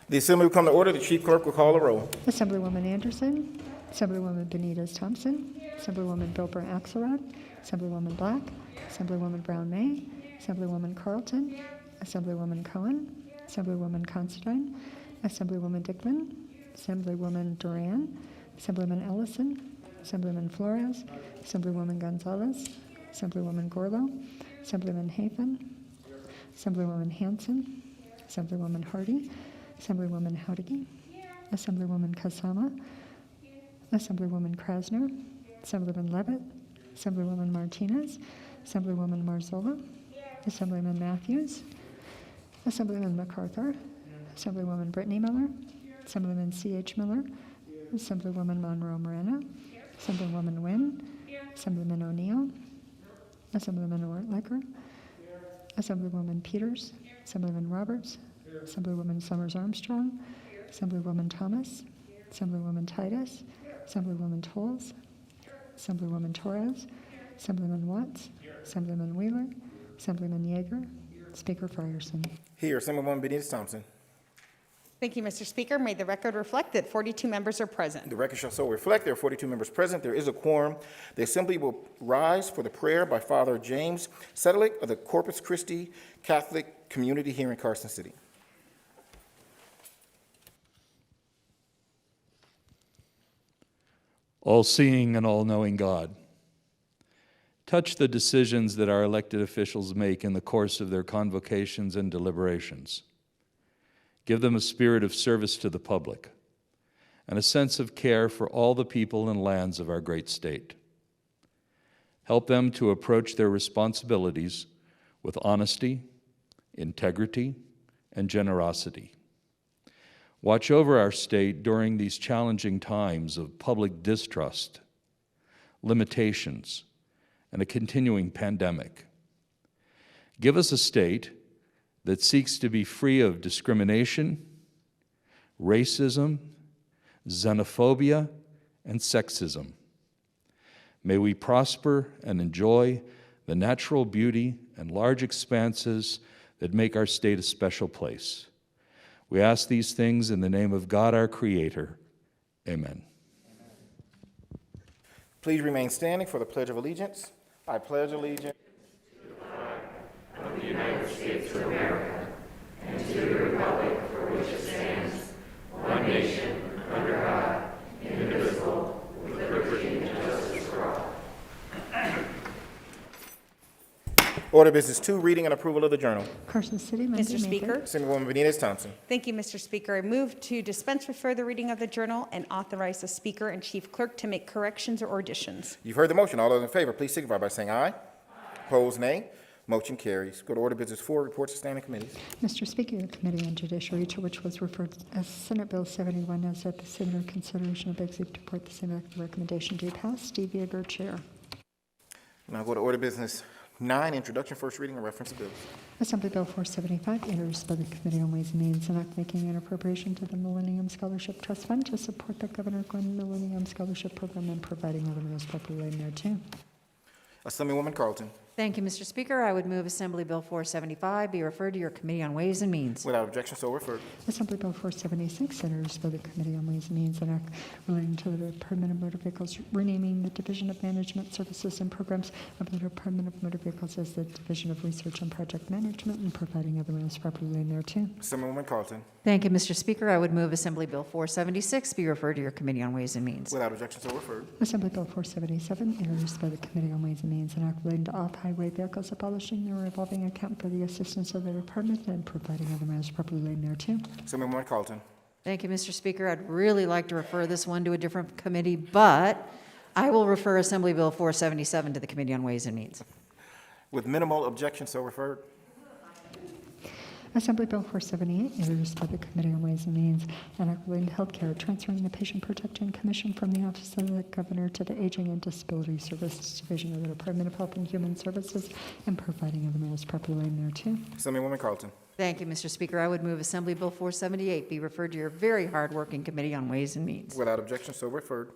The assembly will come to order. The chief clerk will call the roll. Assemblywoman Anderson, Assemblywoman Benitez Thompson, Assemblywoman Bilber Axelrod, Assemblywoman Black, Assemblywoman Brown May, Assemblywoman Carlton, Assemblywoman Cohen, Assemblywoman Considine, Assemblywoman Dickman, Assemblywoman Duran, Assemblyman Ellison, Assemblyman Flores, Assemblywoman Gonzalez, Assemblywoman Gorlow, Assemblyman Hafen, Assemblywoman Hanson, Assemblywoman Hardy, Assemblywoman Howdigy, Assemblywoman Kasama, Assemblywoman Krasner, Assemblyman Levitt, Assemblywoman Martinez, Assemblywoman Marzola, Assemblyman Matthews, Assemblyman MacArthur, Assemblywoman Brittany Miller, Assemblyman C.H. Miller, Assemblywoman Monroe Moreno, Assemblywoman Wynn, Assemblyman O'Neill, Assemblyman Ortlecker, Assemblywoman Peters, Assemblyman Roberts, Assemblywoman Summers Armstrong, Assemblywoman Thomas, Assemblywoman Titus, Assemblywoman Tolles, Assemblywoman Torres, Assemblyman Watts, Assemblyman Wheeler, Assemblyman Yeager, Speaker Frierson. Here, Assemblywoman Benitez Thompson. Thank you, Mr. Speaker. May the record reflect that 42 members are present. The record shall so reflect. There are 42 members present. There is a quorum. The assembly will rise for the prayer by Father James Sedelic of the Corpus Christi Catholic Community here in Carson City. All-seeing and all-knowing God, touch the decisions that our elected officials make in the course of their convocations and deliberations. Give them a spirit of service to the public and a sense of care for all the people and lands of our great state. Help them to approach their responsibilities with honesty, integrity, and generosity. Watch over our state during these challenging times of public distrust, limitations, and a continuing pandemic. Give us a state that seeks to be free of discrimination, racism, xenophobia, and sexism. May we prosper and enjoy the natural beauty and large expanses that make our state a special place. We ask these things in the name of God, our Creator. Amen. Please remain standing for the Pledge of Allegiance. I pledge allegiance of the United States of America and to the republic for which it stands, one nation, under God, indivisible, with liberty and justice for all. Order Business 2, reading and approval of the journal. Carson City, Monday, Mr. Speaker. Assemblywoman Benitez Thompson. Thank you, Mr. Speaker. I move to dispense with further reading of the journal and authorize the Speaker and Chief Clerk to make corrections or additions. You've heard the motion. All those in favor, please signify by saying aye. Opposed, nay. Motion carries. Go to Order Business 4, reports of standing committees. Mr. Speaker, the Committee on Judiciary, to which was referred as Senate Bill 71, as at the similar consideration of executive report, the same recommendation to pass. Steve Yeager, Chair. Now go to Order Business 9, introduction, first reading, and reference to bills. Assembly Bill 475, introduced by the Committee on Ways and Means, an act making an appropriation to the Millennium Scholarship Trust Fund to support the Governor Glenn Millennium Scholarship Program and providing other means appropriately thereto. Assemblywoman Carlton. Thank you, Mr. Speaker. I would move Assembly Bill 475 be referred to your Committee on Ways and Means. Without objection, so referred. Assembly Bill 476, introduced by the Committee on Ways and Means, an act relating to the Department of Motor Vehicles, renaming the Division of Management Services and Programs of the Department of Motor Vehicles as the Division of Research and Project Management and providing other means appropriately thereto. Assemblywoman Carlton. Thank you, Mr. Speaker. I would move Assembly Bill 476 be referred to your Committee on Ways and Means. Without objection, so referred. Assembly Bill 477, introduced by the Committee on Ways and Means, an act relating to off-highway vehicles, abolishing the revolving account for the assistance of the department and providing other measures appropriately thereto. Assemblywoman Carlton. Thank you, Mr. Speaker. I'd really like to refer this one to a different committee, but I will refer Assembly Bill 477 to the Committee on Ways and Means. With minimal objection, so referred. Assembly Bill 478, introduced by the Committee on Ways and Means, an act relating to healthcare, transferring the Patient Protection Commission from the Office of the Governor to the Aging and Disability Services Division of the Department of Health and Human Services and providing other measures appropriately thereto. Assemblywoman Carlton. Thank you, Mr. Speaker. I would move Assembly Bill 478 be referred to your very hard-working Committee on Ways and Means. Without objection, so referred.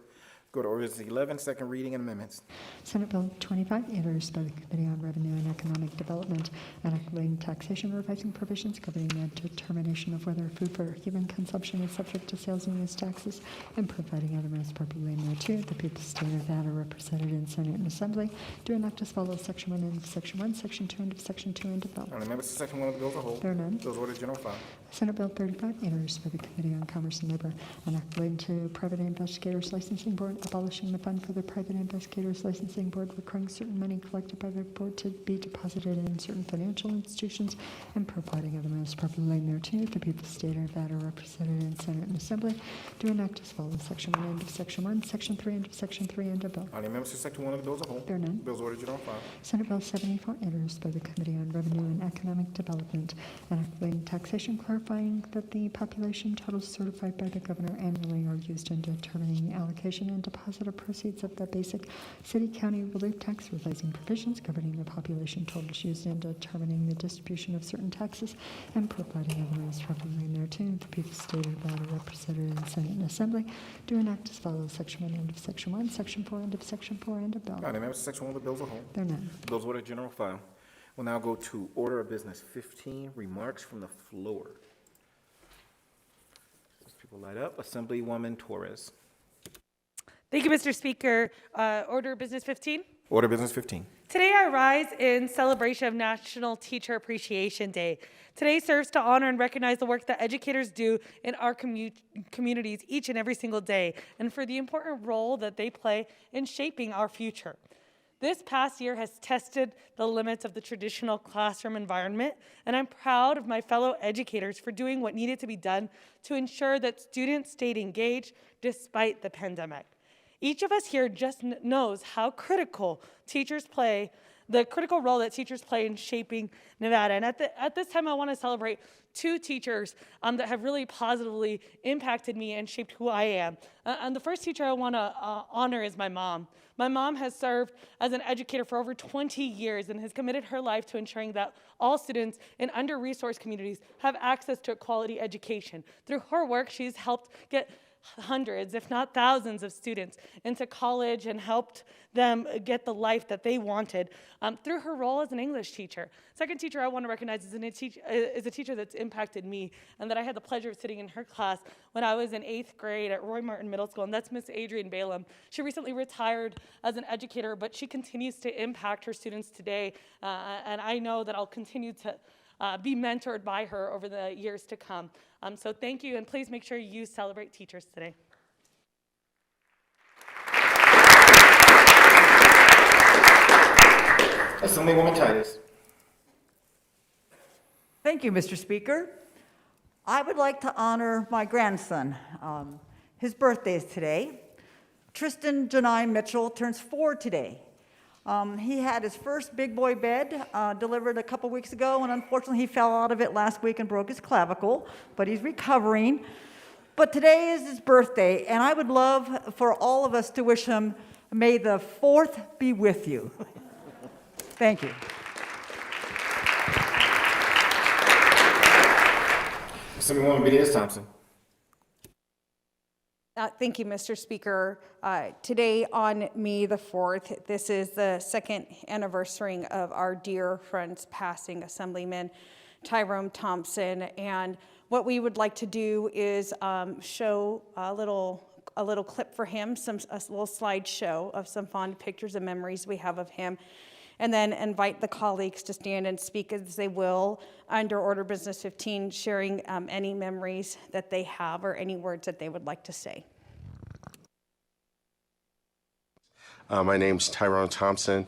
Go to ordinance 11, second reading and amendments. Senate Bill 25, introduced by the Committee on Revenue and Economic Development, enacting taxation revising provisions governing the determination of whether food for human consumption is subject to sales and use taxes, and providing otherwise appropriately thereto. The people of the state of Nevada, represented in Senate and Assembly, do enact as follows: Section 1, end of Section 1, Section 2, end of Section 2, end of bill. On the members to section 1 of the bill as a whole. There are none. Bills ordered general file. Senate Bill 35, introduced by the Committee on Commerce and Labor, enacting to Private Investigators Licensing Board, abolishing the fund for the Private Investigators Licensing Board, requiring certain money collected by the board to be deposited in certain financial institutions, and providing otherwise appropriately thereto. The people of the state of Nevada, represented in Senate and Assembly, do enact as follows: Section 1, end of Section 1, Section 3, end of Section 3, end of bill. On the members to section 1 of the bill as a whole. There are none. Bills ordered general file. Senate Bill 74, introduced by the Committee on Revenue and Economic Development, enacting taxation clarifying that the population totals certified by the governor annually are used in determining the allocation and deposit of proceeds of the basic city-county relief tax, revising provisions governing the population totals used in determining the distribution of certain taxes, and providing otherwise appropriately thereto. The people of the state of Nevada, represented in Senate and Assembly, do enact as follows: Section 1, end of Section 1, Section 4, end of Section 4, end of bill. On the members to section 1 of the bill as a whole. There are none. Bills ordered general file. We'll now go to order of business 15, remarks from the floor. As people light up, Assemblywoman Torres. Thank you, Mr. Speaker. Order of Business 15. Order of business 15. Today I rise in celebration of National Teacher Appreciation Day. Today serves to honor and recognize the work that educators do in our communities each and every single day, and for the important role that they play in shaping our future. This past year has tested the limits of the traditional classroom environment, and I'm proud of my fellow educators for doing what needed to be done to ensure that students stayed engaged despite the pandemic. Each of us here just knows how critical teachers play, the critical role that teachers play in shaping Nevada. And at this time, I want to celebrate two teachers that have really positively impacted me and shaped who I am. And the first teacher I want to honor is my mom. My mom has served as an educator for over 20 years and has committed her life to ensuring that all students in under-resourced communities have access to a quality education. Through her work, she's helped get hundreds, if not thousands, of students into college and helped them get the life that they wanted through her role as an English teacher. Second teacher I want to recognize is a teacher that's impacted me, and that I had the pleasure of sitting in her class when I was in 8th grade at Roy Martin Middle School, and that's Miss Adrienne Balaam. She recently retired as an educator, but she continues to impact her students today, and I know that I'll continue to be mentored by her over the years to come. So thank you, and please make sure you celebrate teachers today. Assemblywoman Titus. Thank you, Mr. Speaker. I would like to honor my grandson. His birthday is today. Tristan Janai Mitchell turns 4 today. He had his first big boy bed delivered a couple weeks ago, and unfortunately he fell out of it last week and broke his clavicle, but he's recovering. But today is his birthday, and I would love for all of us to wish him, may the 4th be with you. Thank you. Assemblywoman Benitez Thompson. Thank you, Mr. Speaker. Today on May the 4th, this is the 2nd anniversary of our dear friend's passing, Assemblyman Tyrone Thompson. And what we would like to do is show a little clip for him, a little slideshow of some fond pictures and memories we have of him, and then invite the colleagues to stand and speak as they will under Order Business 15, sharing any memories that they have or any words that they would like to say. My name's Tyrone Thompson,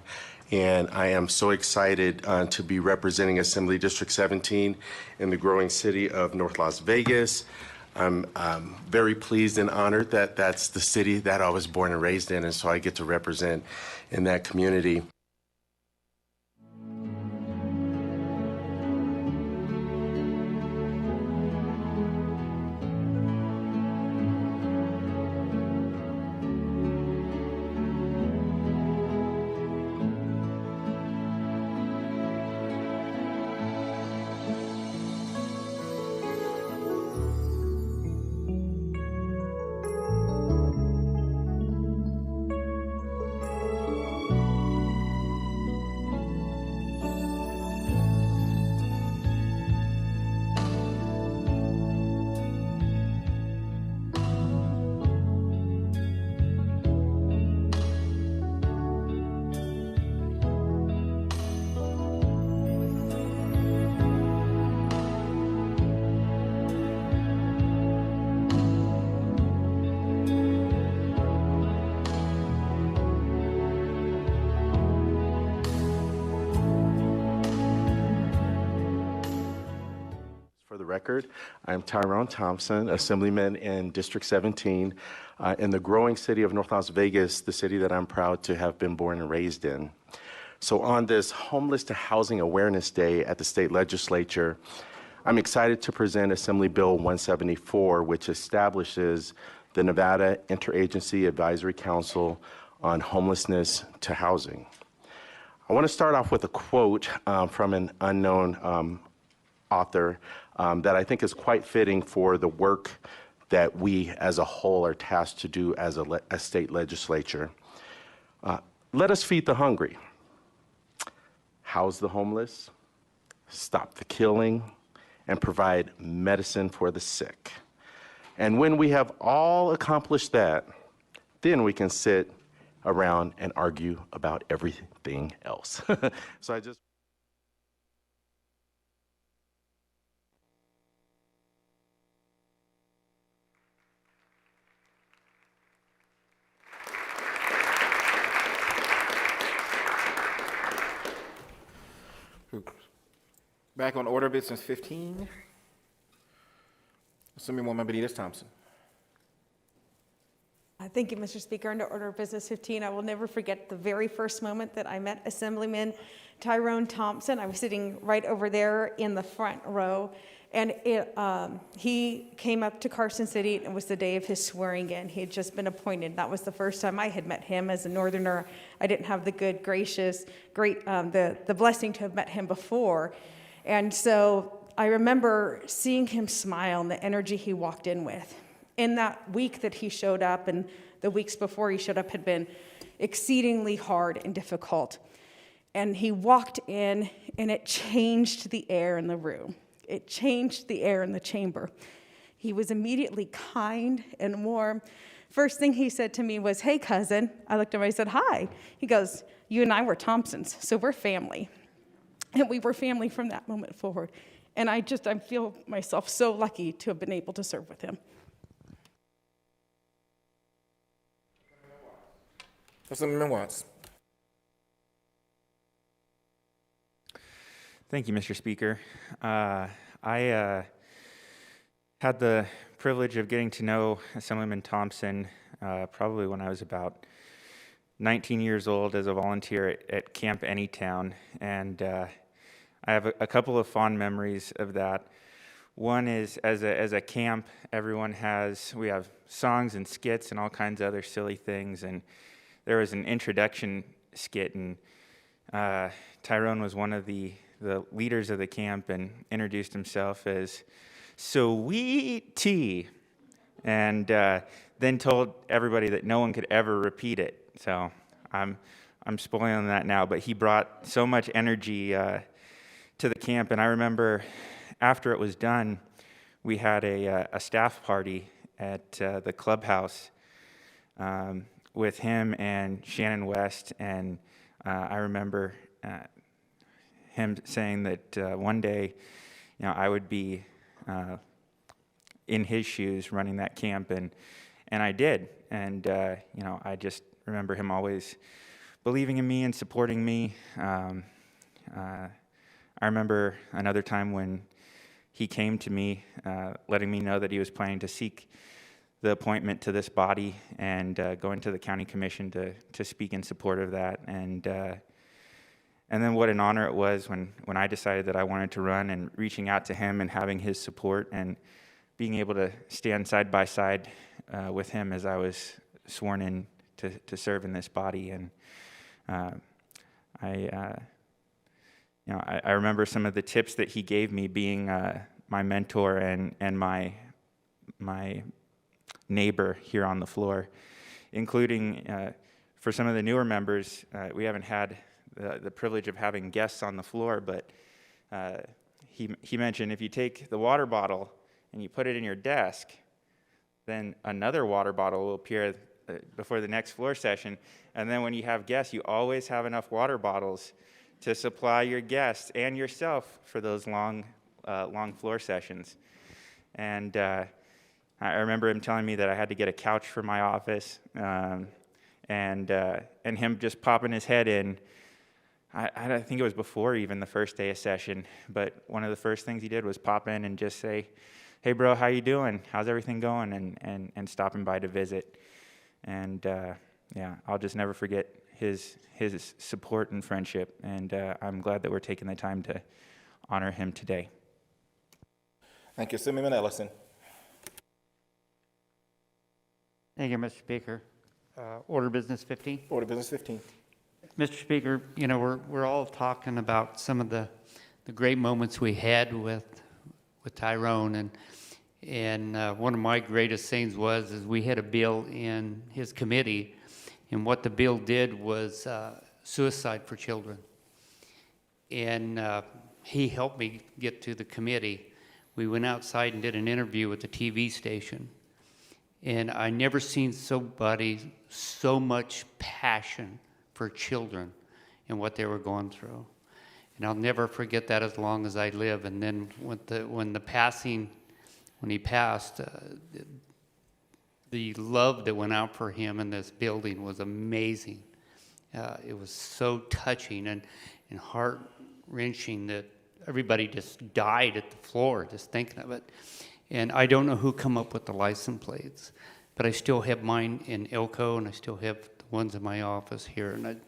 and I am so excited to be representing Assembly District 17 in the growing city of North Las Vegas. I'm very pleased and honored that that's the city that I was born and raised in, and so I get to represent in that community. the record, I'm Tyrone Thompson, Assemblyman in District 17, in the growing city of North Las Vegas, the city that I'm proud to have been born and raised in. So on this Homeless to Housing Awareness Day at the state legislature, I'm excited to present Assembly Bill 174, which establishes the Nevada Interagency Advisory Council on Homelessness to Housing. I want to start off with a quote from an unknown author that I think is quite fitting for the work that we as a whole are tasked to do as a state legislature. Let us feed the hungry, house the homeless, stop the killing, and provide medicine for the sick. And when we have all accomplished that, then we can sit around and argue about everything else. So I just Back on order of business 15. Assemblywoman Benitez Thompson. Thank you, Mr. Speaker. Under order of business 15, I will never forget the very first moment that I met Assemblyman Tyrone Thompson. I was sitting right over there in the front row, and he came up to Carson City. It was the day of his swearing in. He had just been appointed. That was the first time I had met him as a Northerner. I didn't have the the blessing to have met him before. And so I remember seeing him smile and the energy he walked in with. In that week that he showed up, and the weeks before he showed up had been exceedingly hard and difficult. And he walked in, and it changed the air in the room. It changed the air in the chamber. He was immediately kind and warm. First thing he said to me was, "Hey, cousin." I looked at him, I said, "Hi." He goes, "You and I were Thompsons, so we're family." And we were family from that moment forward. And I feel myself so lucky to have been able to serve with him. Assemblyman Watts. Thank you, Mr. Speaker. I had the privilege of getting to know Assemblyman Thompson probably when I was about 19 years old as a volunteer at Camp Anytown, and I have a couple of fond memories of that. One is as a camp, we have songs and skits and all kinds of other silly things, and there was an introduction skit, and Tyrone was one of the leaders of the camp and introduced himself as Sweet Tea, and then told everybody that no one could ever repeat it. So I'm spoiling that now, but he brought so much energy to the camp, and I remember after it was done, we had a staff party at the clubhouse with him and Shannon West, and I remember him saying that one day, I would be in his shoes running that camp, and I did, and I just remember him always believing in me and supporting me. I remember another time when he came to me, letting me know that he was planning to seek the appointment to this body and going to the county commission to speak in support of that. And then what an honor it was when I decided that I wanted to run, and reaching out to him and having his support and being able to stand side by side with him as I was sworn in to serve in this body. And I remember some of the tips that he gave me, being my mentor and my neighbor here on the floor, including for some of the newer members. We haven't had the privilege of having guests on the floor, but he mentioned if you take the water bottle and you put it in your desk, then another water bottle will appear before the next floor session. And then when you have guests, you always have enough water bottles to supply your guests and yourself for those long floor sessions. And I remember him telling me that I had to get a couch for my office, and him just popping his head in I think it was before even the first day of session, but one of the first things he did was pop in and just say, "Hey bro, how you doing? How's everything going?" and stopping by to visit. And yeah, I'll just never forget his support and friendship, and I'm glad that we're taking the time to honor him today. Thank you. Assemblyman Ellison. Thank you, Mr. Speaker. Order Business 15. Order Business 15. Mr. Speaker, you know, we're all talking about some of the great moments we had with Tyrone, and one of my greatest things was we had a bill in his committee, and what the bill did was suicide for children. And he helped me get to the committee. We went outside and did an interview with the TV station, and I never seen somebody so much passion for children and what they were going through. And I'll never forget that as long as I live. And then when he passed, the love that went out for him in this building was amazing. It was so touching and heart-wrenching that everybody just died at the floor just thinking of it. And I don't know who come up with the license plates, but I still have mine in Elko, and I still have the ones in my office here. And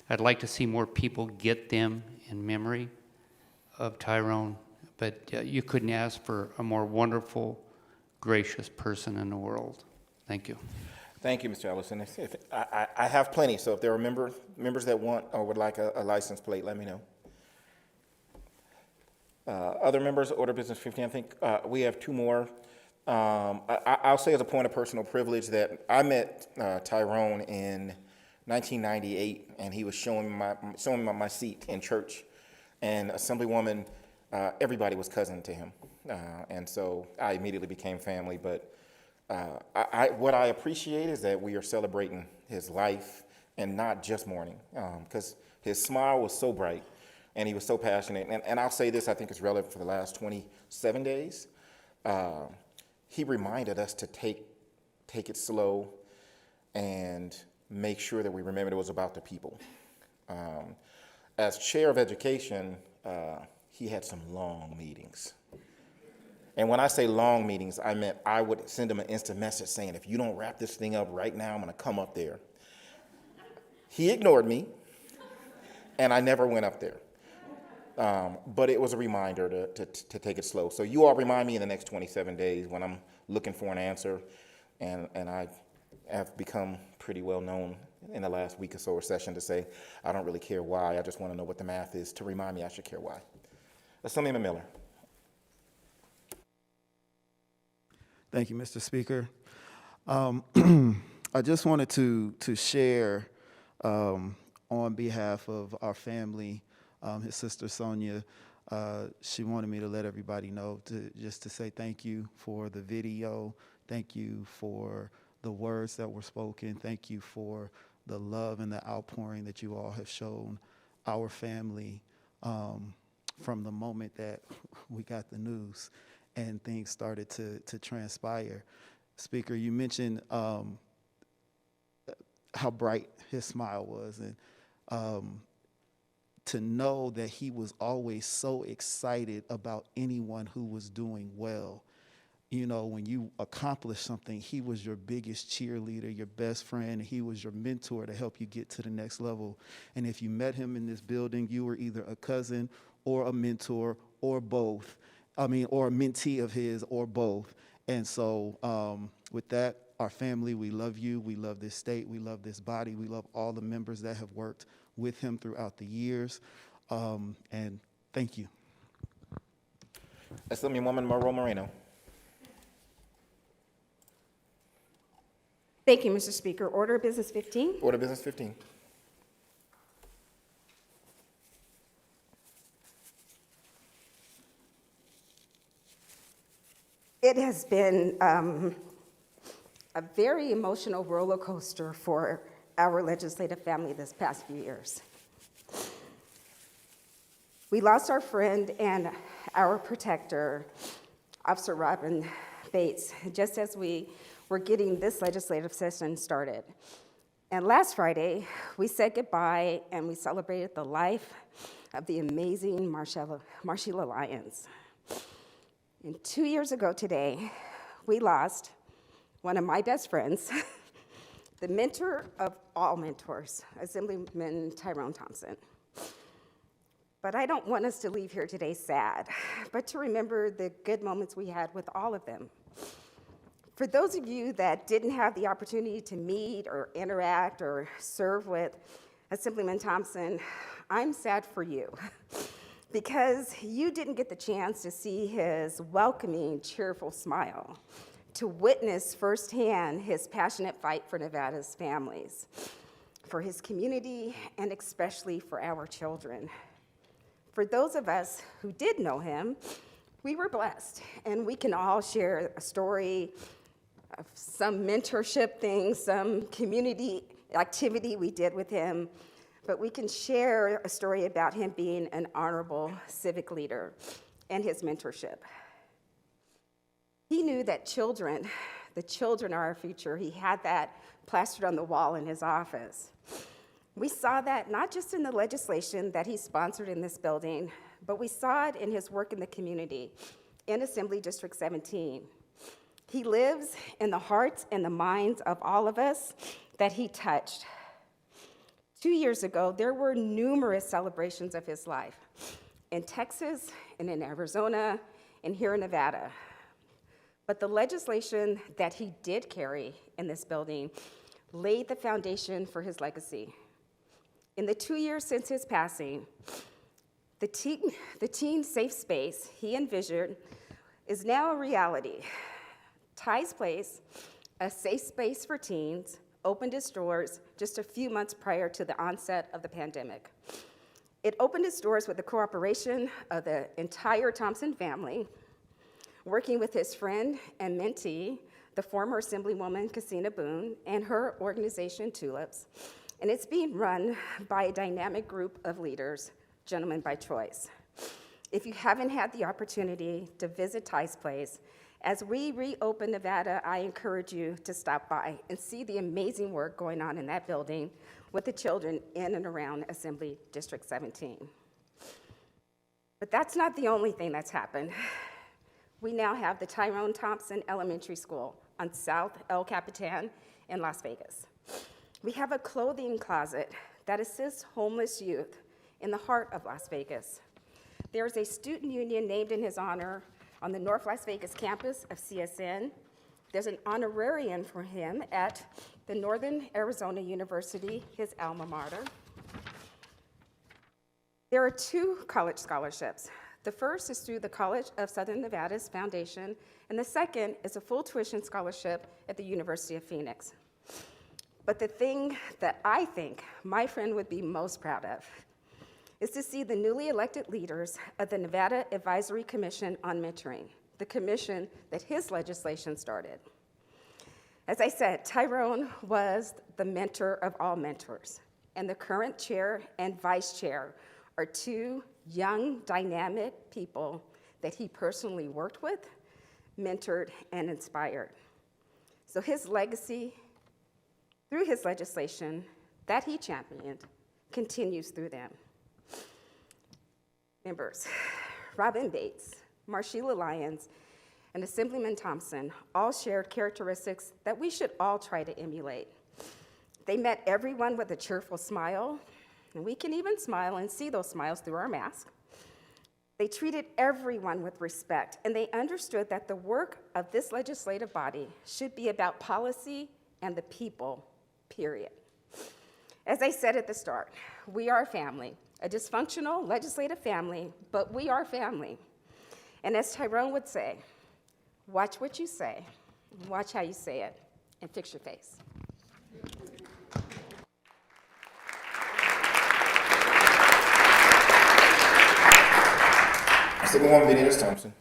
I'd like to see more people get them in memory of Tyrone. But you couldn't ask for a more wonderful, gracious person in the world. Thank you. Thank you, Mr. Ellison. I have plenty, so if there are members that want or would like a license plate, let me know. Other members, Order Business 15, I think we have two more. I'll say as a point of personal privilege that I met Tyrone in 1998, and he was showing me my seat in church, and Assemblywoman, everybody was cousin to him, and so I immediately became family. But what I appreciate is that we are celebrating his life and not just mourning, because his smile was so bright. And he was so passionate. And I'll say this, I think it's relevant for the last 27 days. He reminded us to take it slow and make sure that we remembered it was about the people. As chair of education, he had some long meetings. And when I say long meetings, I meant I would send him an instant message saying, if you don't wrap this thing up right now, I'm gonna come up there. He ignored me, and I never went up there. But it was a reminder to take it slow. So you all remind me in the next 27 days when I'm looking for an answer, and I have become pretty well known in the last week or so or session to say, I don't really care why, I just want to know what the math is to remind me I should care why. Assemblyman Miller. Thank you, Mr. Speaker. I just wanted to share on behalf of our family, his sister Sonia, she wanted me to let everybody know just to say thank you for the video, thank you for the words that were spoken, thank you for the love and the outpouring that you all have shown our family from the moment that we got the news and things started to transpire. Speaker, you mentioned how bright his smile was, and to know that he was always so excited about anyone who was doing well. You know, when you accomplish something, he was your biggest cheerleader, your best friend, and he was your mentor to help you get to the next level. And if you met him in this building, you were either a cousin or a mentor or both. Or a mentee of his or both. And so with that, our family, we love you. We love this state. We love this body. We love all the members that have worked with him throughout the years. And thank you. Assemblywoman Monroe Moreno. Thank you, Mr. Speaker. Order Business 15. Order Business 15. It has been a very emotional roller coaster for our legislative family this past few years. We lost our friend and our protector, Officer Robin Bates, just as we were getting this legislative session started. And last Friday, we said goodbye and we celebrated the life of the amazing Marshilla Lyons. And 2 years ago today, we lost one of my best friends, the mentor of all mentors, Assemblyman Tyrone Thompson. But I don't want us to leave here today sad, but to remember the good moments we had with all of them. For those of you that didn't have the opportunity to meet or interact or serve with Assemblyman Thompson, I'm sad for you because you didn't get the chance to see his welcoming, cheerful smile, to witness firsthand his passionate fight for Nevada's families, for his community, and especially for our children. For those of us who did know him, we were blessed, and we can all share a story of some mentorship thing, some community activity we did with him, but we can share a story about him being an honorable civic leader and his mentorship. He knew that the children are our future. He had that plastered on the wall in his office. We saw that not just in the legislation that he sponsored in this building, but we saw it in his work in the community, in Assembly District 17. He lives in the hearts and the minds of all of us that he touched. 2 years ago, there were numerous celebrations of his life in Texas and in Arizona and here in Nevada. But the legislation that he did carry in this building laid the foundation for his legacy. In the 2 years since his passing, the teen safe space he envisioned is now a reality. Ty's Place, a safe space for teens, opened its doors just a few months prior to the onset of the pandemic. It opened its doors with the cooperation of the entire Thompson family, working with his friend and mentee, the former Assemblywoman Cassina Boone, and her organization, Tulips. And it's being run by a dynamic group of leaders, Gentlemen by Choice. If you haven't had the opportunity to visit Ty's Place, as we reopen Nevada, I encourage you to stop by and see the amazing work going on in that building with the children in and around Assembly District 17. But that's not the only thing that's happened. We now have the Tyrone Thompson Elementary School on South El Capitan in Las Vegas. We have a clothing closet that assists homeless youth in the heart of Las Vegas. There's a student union named in his honor on the North Las Vegas campus of CSN. There's an honorarium for him at the Northern Arizona University, his alma mater. There are 2 college scholarships. The first is through the College of Southern Nevada's foundation, and the second is a full tuition scholarship at the University of Phoenix. But the thing that I think my friend would be most proud of is to see the newly elected leaders of the Nevada Advisory Commission on Mentoring, the commission that his legislation started. As I said, Tyrone was the mentor of all mentors, and the current chair and vice chair are 2 young, dynamic people that he personally worked with, mentored, and inspired. So his legacy, through his legislation that he championed, continues through them. Members, Robin Bates, Marshilla Lyons, and Assemblyman Thompson all shared characteristics that we should all try to emulate. They met everyone with a cheerful smile, and we can even smile and see those smiles through our mask. They treated everyone with respect, and they understood that the work of this legislative body should be about policy and the people, period. As I said at the start, we are a family, a dysfunctional legislative family, but we are family. And as Tyrone would say, watch what you say, watch how you say it, and fix your face. Assemblywoman Benitez Thompson.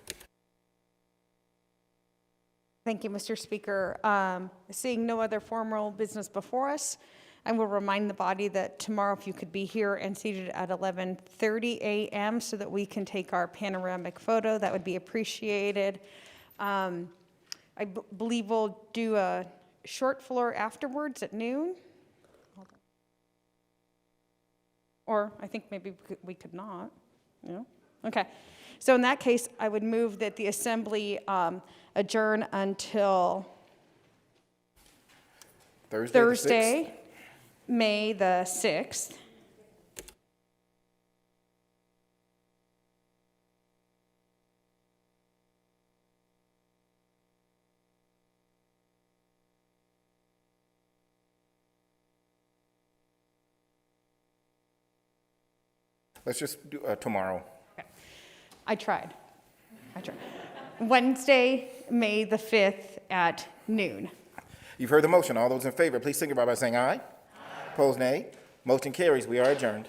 Thank you, Mr. Speaker. Seeing no other formal business before us, I will remind the body that tomorrow, if you could be here and seated at 11:30 a.m. so that we can take our panoramic photo, that would be appreciated. I believe we'll do a short floor afterwards at noon. Or I think maybe we could not, you know? Okay. So in that case, I would move that the assembly adjourn until Thursday, May the 6th. Let's just do tomorrow. Okay. I tried. Wednesday, May the 5th at noon. You've heard the motion. All those in favor, please signify by saying aye. Opposed, nay. Motion carries. We are adjourned.